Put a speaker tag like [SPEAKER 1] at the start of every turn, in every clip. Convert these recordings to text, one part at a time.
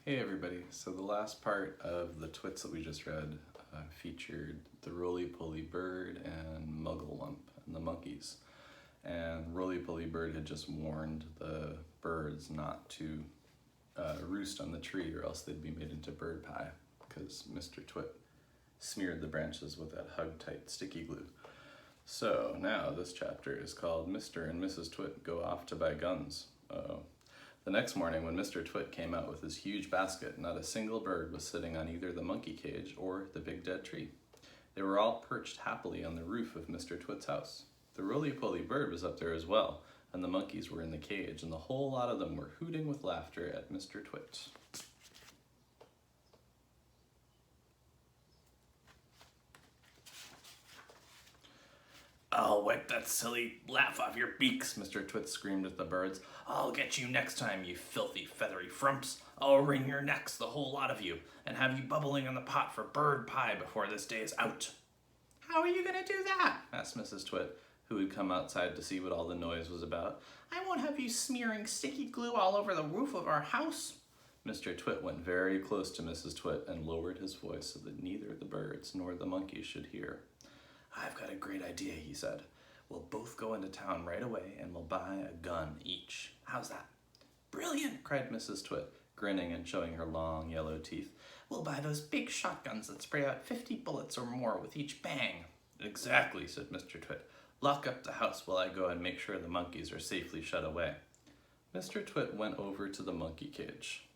[SPEAKER 1] Hey everybody, so the last part of the Twits that we just read featured the roly-poly bird and Mugglewump and the monkeys. And roly-poly bird had just warned the birds not to roost on the tree or else they'd be made into bird pie because Mr. Twit smeared the branches with that hug-tight sticky glue. So now this chapter is called Mr. and Mrs. Twit Go Off to Buy Guns. The next morning when Mr. Twit came out with his huge basket, not a single bird was sitting on either the monkey cage or the big dead tree. They were all perched happily on the roof of Mr. Twit's house. The roly-poly bird was up there as well, and the monkeys were in the cage, and the whole lot of them were hooting with laughter at Mr. Twit.
[SPEAKER 2] "I'll wipe that silly laugh off your beaks," Mr. Twit screamed at the birds. "I'll get you next time, you filthy, feathery frumps. I'll wring your necks, the whole lot of you, and have you bubbling in the pot for bird pie before this day is out."
[SPEAKER 1] "How are you going to do that?" asked Mrs. Twit, who had come outside to see what all the noise was about.
[SPEAKER 2] "I won't have you smearing sticky glue all over the roof of our house."
[SPEAKER 1] Mr. Twit went very close to Mrs. Twit and lowered his voice so that neither the birds nor the monkeys should hear.
[SPEAKER 2] "I've got a great idea," he said. "We'll both go into town right away and we'll buy a gun each. How's that?"
[SPEAKER 1] "Brilliant!" cried Mrs. Twit, grinning and showing her long yellow teeth.
[SPEAKER 2] "We'll buy those big shotguns that spray out 50 bullets or more with each bang."
[SPEAKER 1] "Exactly," said Mr. Twit. "Lock up the house while I go and make sure the monkeys are safely shut away." Mr. Twit went over to the monkey cage.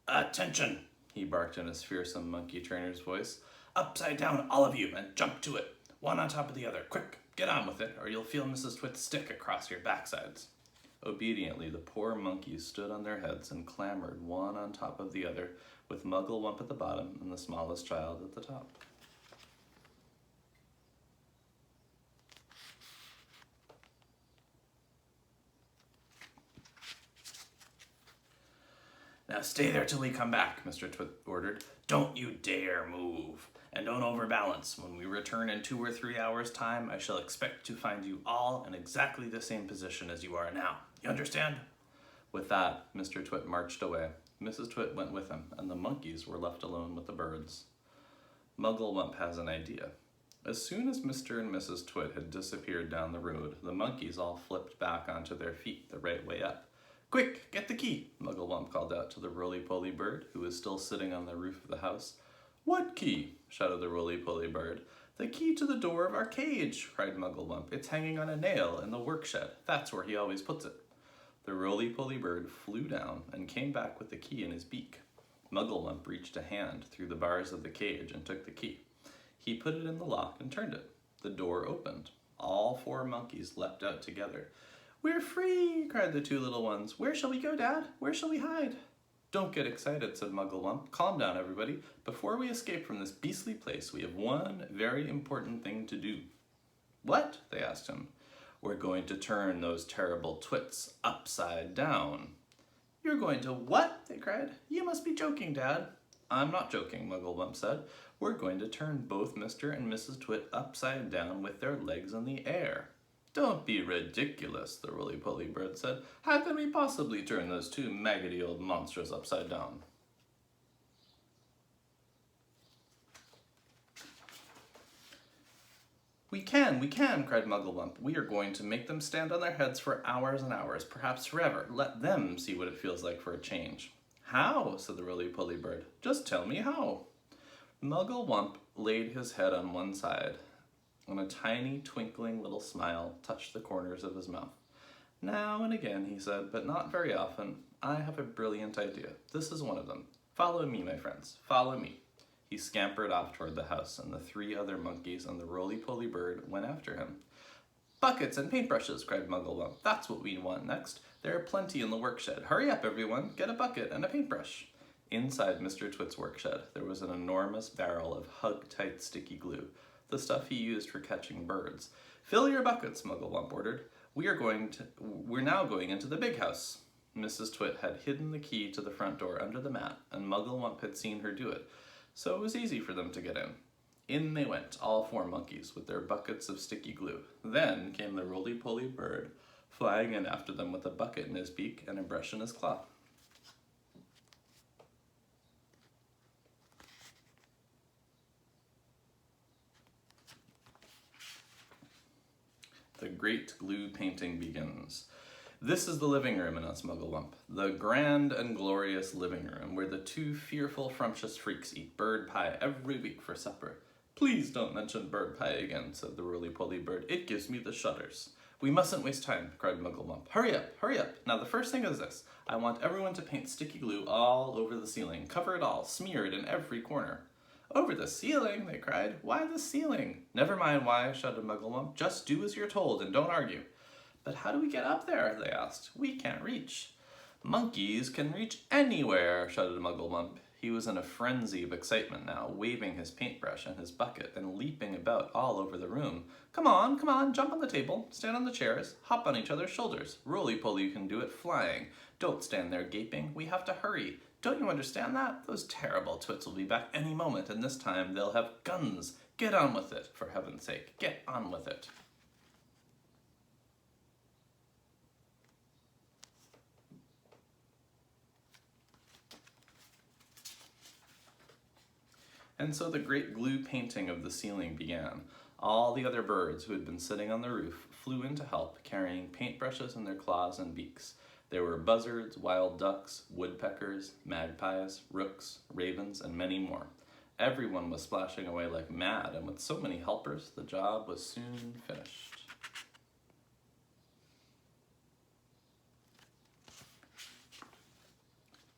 [SPEAKER 2] "Attention!" he barked in his fearsome monkey trainer's voice. "Upside down, all of you, and jump to it. One on top of the other. Quick, get on with it, or you'll feel Mrs. Twit's stick across your backsides."
[SPEAKER 1] Obediently, the poor monkeys stood on their heads and clambered one on top of the other, with Mugglewump at the bottom and the smallest child at the top.
[SPEAKER 2] "Now stay there till we come back," Mr. Twit ordered. "Don't you dare move, and don't overbalance. When we return in 2 or 3 hours' time, I shall expect to find you all in exactly the same position as you are now. You understand?"
[SPEAKER 1] With that, Mr. Twit marched away. Mrs. Twit went with him, and the monkeys were left alone with the birds. Mugglewump has an idea. As soon as Mr. and Mrs. Twit had disappeared down the road, the monkeys all flipped back onto their feet the right way up.
[SPEAKER 2] "Quick, get the key,"
[SPEAKER 1] Mugglewump called out to the roly-poly bird, who was still sitting on the roof of the house. "What key?" shouted the roly-poly bird.
[SPEAKER 2] "The key to the door of our cage," cried Mugglewump. "It's hanging on a nail in the workshed. That's where he always puts it."
[SPEAKER 1] The roly-poly bird flew down and came back with the key in his beak. Mugglewump reached a hand through the bars of the cage and took the key. He put it in the lock and turned it. The door opened. All 4 monkeys leapt out together.
[SPEAKER 2] "We're free!" cried the 2 little ones. "Where shall we go, Dad? Where shall we hide?"
[SPEAKER 1] "Don't get excited," said Mugglewump. "Calm down, everybody. Before we escape from this beastly place, we have one very important thing to do."
[SPEAKER 2] "What?"
[SPEAKER 1] they asked him. "We're going to turn those terrible Twits upside down."
[SPEAKER 2] "You're going to what?" they cried. "You must be joking, Dad."
[SPEAKER 1] "I'm not joking," Mugglewump said. "We're going to turn both Mr. and Mrs. Twit upside down with their legs in the air."
[SPEAKER 2] "Don't be ridiculous," the roly-poly bird said. "How can we possibly turn those 2 maggoty old monsters upside down?"
[SPEAKER 1] We can," cried Mugglewump. "We are going to make them stand on their heads for hours and hours, perhaps forever. Let them see what it feels like for a change."
[SPEAKER 2] "How?" said the roly-poly bird. "Just tell me how."
[SPEAKER 1] Mugglewump laid his head on one side, and a tiny twinkling little smile touched the corners of his mouth. "Now and again," he said, "but not very often, I have a brilliant idea. This is one of them. Follow me, my friends, follow me." He scampered off toward the house, and the 3 other monkeys and the roly-poly bird went after him.
[SPEAKER 2] "Buckets and paintbrushes," cried Mugglewump. "That's what we want next. There are plenty in the workshed. Hurry up, everyone. Get a bucket and a paintbrush."
[SPEAKER 1] Inside Mr. Twit's workshed, there was an enormous barrel of hug-tight sticky glue, the stuff he used for catching birds.
[SPEAKER 2] "Fill your buckets," Mugglewump ordered. We're now going into the big house."
[SPEAKER 1] Mrs. Twit had hidden the key to the front door under the mat, and Mugglewump had seen her do it, so it was easy for them to get in. In they went, all 4 monkeys, with their buckets of sticky glue. Then came the roly-poly bird, flying in after them with a bucket in his beak and a brush in his claw. The great glue painting begins. This is the living room, announced Mugglewump. The grand and glorious living room where the two fearful, frumptious freaks eat bird pie every week for supper. Please don't mention bird pie again, said the roly-poly bird. It gives me the shudders. We mustn't waste time, cried Mugglewump. Hurry up, hurry up. Now the first thing is this. I want everyone to paint sticky glue all over the ceiling. Cover it all, smear it in every corner. Over the ceiling, they cried. Why the ceiling? Never mind why, shouted Mugglewump. Just do as you're told and don't argue. But how do we get up there? They asked. We can't reach. Monkeys can reach anywhere, shouted Mugglewump. He was in a frenzy of excitement now, waving his paintbrush and his bucket and leaping about all over the room. Come on, jump on the table, stand on the chairs, hop on each other's shoulders. Roly-poly can do it flying. Don't stand there gaping. We have to hurry. Don't you understand that? Those terrible Twits will be back any moment, and this time they'll have guns. Get on with it, for heaven's sake. Get on with it. And so the great glue painting of the ceiling began. All the other birds who had been sitting on the roof flew in to help, carrying paintbrushes in their claws and beaks. There were buzzards, wild ducks, woodpeckers, magpies, rooks, ravens, and many more. Everyone was splashing away like mad, and with so many helpers, the job was soon finished.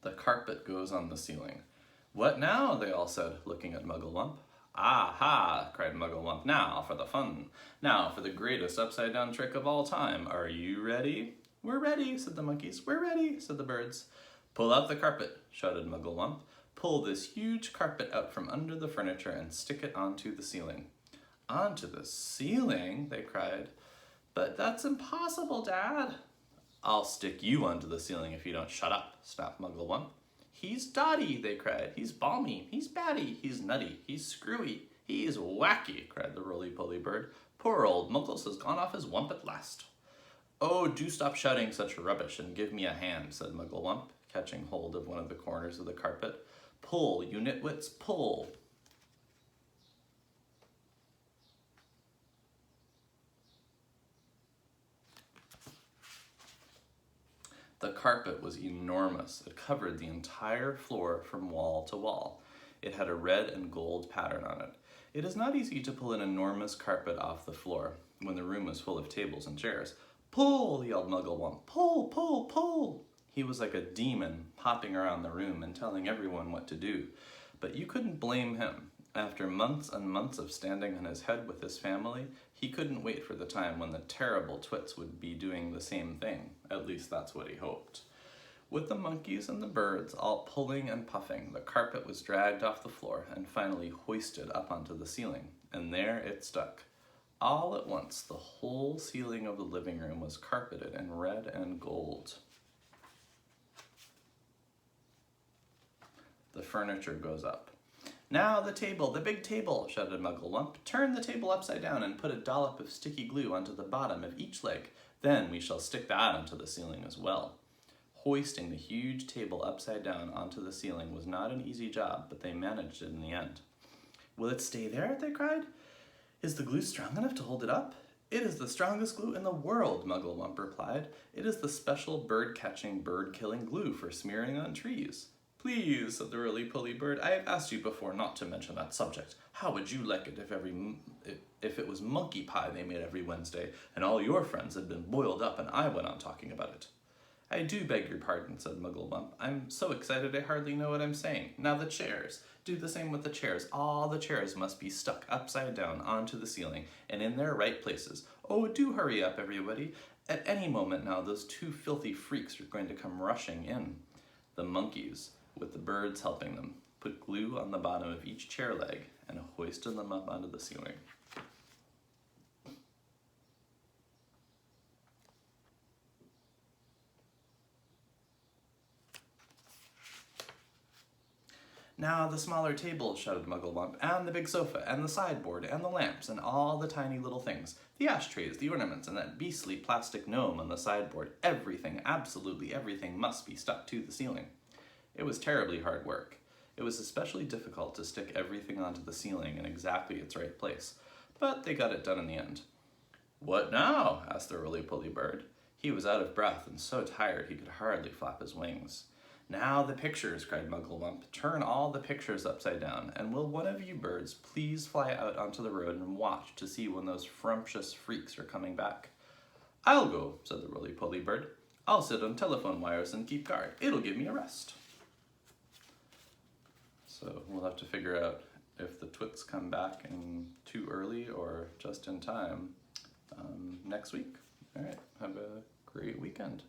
[SPEAKER 1] The carpet goes on the ceiling. What now? They all said, looking at Mugglewump. Aha! Cried Mugglewump. Now for the fun. Now for the greatest upside-down trick of all time. Are you ready? We're ready, said the monkeys. We're ready, said the birds. Pull out the carpet, shouted Mugglewump. Pull this huge carpet out from under the furniture and stick it onto the ceiling. Onto the ceiling? They cried. But that's impossible, Dad. I'll stick you onto the ceiling if you don't shut up, snapped Mugglewump. He's dotty, they cried. He's balmy, he's batty, he's nutty, he's screwy, he's wacky, cried the roly-poly bird. Poor old Muggles has gone off his wump at last. Oh, do stop shouting such rubbish and give me a hand, said Mugglewump, catching hold of one of the corners of the carpet. Pull, you nitwits, pull. The carpet was enormous. It covered the entire floor from wall to wall. It had a red and gold pattern on it. It is not easy to pull an enormous carpet off the floor when the room is full of tables and chairs. Pull, yelled Mugglewump. Pull, pull, pull. He was like a demon, hopping around the room and telling everyone what to do. But you couldn't blame him. After months and months of standing on his head with his family, he couldn't wait for the time when the terrible Twits would be doing the same thing. At least that's what he hoped. With the monkeys and the birds all pulling and puffing, the carpet was dragged off the floor and finally hoisted up onto the ceiling, and there it stuck. All at once, the whole ceiling of the living room was carpeted in red and gold. The furniture goes up. Now the table, the big table, shouted Mugglewump. Turn the table upside down and put a dollop of sticky glue onto the bottom of each leg. Then we shall stick that onto the ceiling as well. Hoisting the huge table upside down onto the ceiling was not an easy job, but they managed it in the end. Will it stay there? They cried. Is the glue strong enough to hold it up? It is the strongest glue in the world, Mugglewump replied. It is the special bird-catching, bird-killing glue for smearing on trees. Please, said the roly-poly bird, I have asked you before not to mention that subject. How would you like it if it was monkey pie they made every Wednesday, and all your friends had been boiled up and I went on talking about it? I do beg your pardon, said Mugglewump. I'm so excited I hardly know what I'm saying. Now the chairs. Do the same with the chairs. All the chairs must be stuck upside down onto the ceiling and in their right places. Oh, do hurry up, everybody. At any moment now, those two filthy freaks are going to come rushing in. The monkeys, with the birds helping them, put glue on the bottom of each chair leg and hoisted them up onto the ceiling. Now the smaller table, shouted Mugglewump, and the big sofa, and the sideboard, and the lamps, and all the tiny little things. The ashtrays, the ornaments, and that beastly plastic gnome on the sideboard. Everything, absolutely everything, must be stuck to the ceiling. It was terribly hard work. It was especially difficult to stick everything onto the ceiling in exactly its right place, but they got it done in the end.
[SPEAKER 2] "What now?" asked the roly-poly bird. He was out of breath and so tired he could hardly flap his wings. "Now the pictures," cried Muggle-Lump. "Turn all the pictures upside down, and will one of you birds please fly out onto the road and watch to see when those frumptious freaks are coming back?" "I'll go," said the roly-poly bird. "I'll sit on telephone wires and keep guard. It'll give me a rest." So we'll have to figure out if the Twits come back in too early or just in time next week. All right, have a great weekend.